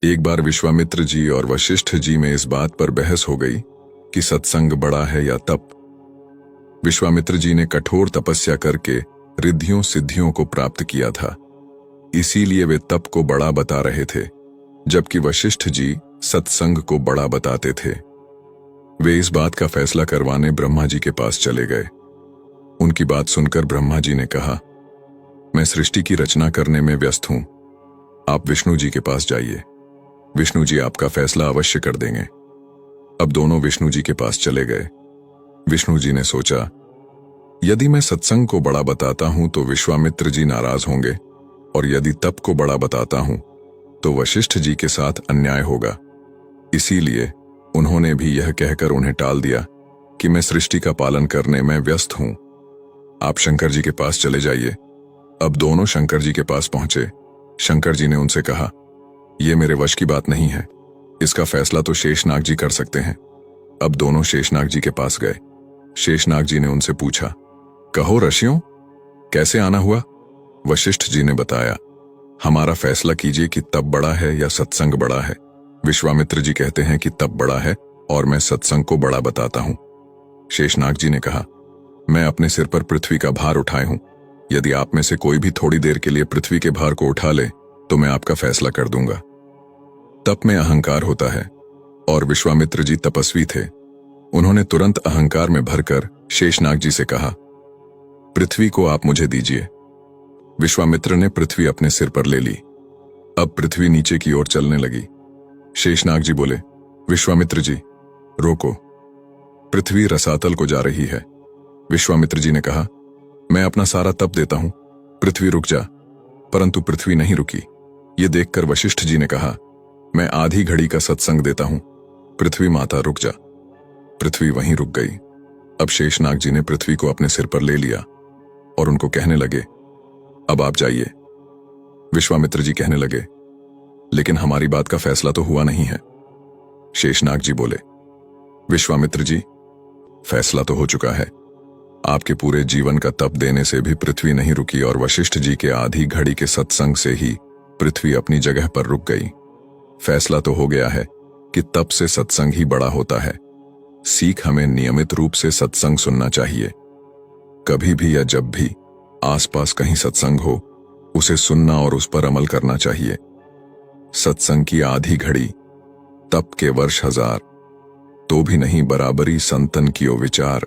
एक बार विश्वामित्र जी और वशिष्ठ जी में इस बात पर बहस हो गई कि सत्संग बड़ा है या तप। विश्वामित्र जी ने कठोर तपस्या करके रिद्धियों सिद्धियों को प्राप्त किया था, इसीलिए वे तप को बड़ा बता रहे थे, जबकि वशिष्ठ जी सत्संग को बड़ा बताते थे। वे इस बात का फैसला करवाने ब्रह्मा जी के पास चले गए। उनकी बात सुनकर ब्रह्मा जी ने कहा, मैं सृष्टि की रचना करने में व्यस्त हूं, आप विष्णु जी के पास जाइए, विष्णु जी आपका फैसला अवश्य कर देंगे। अब दोनों विष्णु जी के पास चले गए। विष्णु जी ने सोचा, यदि मैं सत्संग को बड़ा बताता हूं तो विश्वामित्र जी नाराज होंगे, और यदि तप को बड़ा बताता हूं तो वशिष्ठ जी के साथ अन्याय होगा। इसीलिए उन्होंने भी यह कहकर उन्हें टाल दिया कि मैं सृष्टि का पालन करने में व्यस्त हूं, आप शंकर जी के पास चले जाइए। अब दोनों शंकर जी के पास पहुंचे। शंकर जी ने उनसे कहा, यह मेरे वश की बात नहीं है, इसका फैसला तो शेषनाग जी कर सकते हैं। अब दोनों शेषनाग जी के पास गए। शेषनाग जी ने उनसे पूछा, कहो ऋषियों, कैसे आना हुआ? वशिष्ठ जी ने बताया, हमारा फैसला कीजिए कि तप बड़ा है या सत्संग बड़ा है। विश्वामित्र जी कहते हैं कि तप बड़ा है और मैं सत्संग को बड़ा बताता हूं। शेषनाग जी ने कहा, मैं अपने सिर पर पृथ्वी का भार उठाए हूं, यदि आप में से कोई भी थोड़ी देर के लिए पृथ्वी के भार को उठा ले तो मैं आपका फैसला कर दूंगा। तप में अहंकार होता है और विश्वामित्र जी तपस्वी थे। उन्होंने तुरंत अहंकार में भरकर शेषनाग जी से कहा, पृथ्वी को आप मुझे दीजिए। विश्वामित्र ने पृथ्वी अपने सिर पर ले ली। अब पृथ्वी नीचे की ओर चलने लगी। शेषनाग जी बोले, विश्वामित्र जी रोको, पृथ्वी रसातल को जा रही है। विश्वामित्र जी ने कहा, मैं अपना सारा तप देता हूं, पृथ्वी रुक जा। परंतु पृथ्वी नहीं रुकी। ये देखकर वशिष्ठ जी ने कहा, मैं आधी घड़ी का सत्संग देता हूं, पृथ्वी माता रुक जा। पृथ्वी वहीं रुक गई। अब शेषनाग जी ने पृथ्वी को अपने सिर पर ले लिया और उनको कहने लगे, अब आप जाइए। विश्वामित्र जी कहने लगे, लेकिन हमारी बात का फैसला तो हुआ नहीं है। शेषनाग जी बोले, विश्वामित्र जी, फैसला तो हो चुका है। आपके पूरे जीवन का तप देने से भी पृथ्वी नहीं रुकी और वशिष्ठ जी के आधी घड़ी के सत्संग से ही पृथ्वी अपनी जगह पर रुक गई। फैसला तो हो गया है कि तप से सत्संग ही बड़ा होता है। सीख हमें नियमित रूप से सत्संग सुनना चाहिए। कभी भी या जब भी आसपास कहीं सत्संग हो, उसे सुनना और उस पर अमल करना चाहिए। सत्संग की आधी घड़ी, तप के वर्ष हजार, तो भी नहीं बराबरी संतन कियो विचार।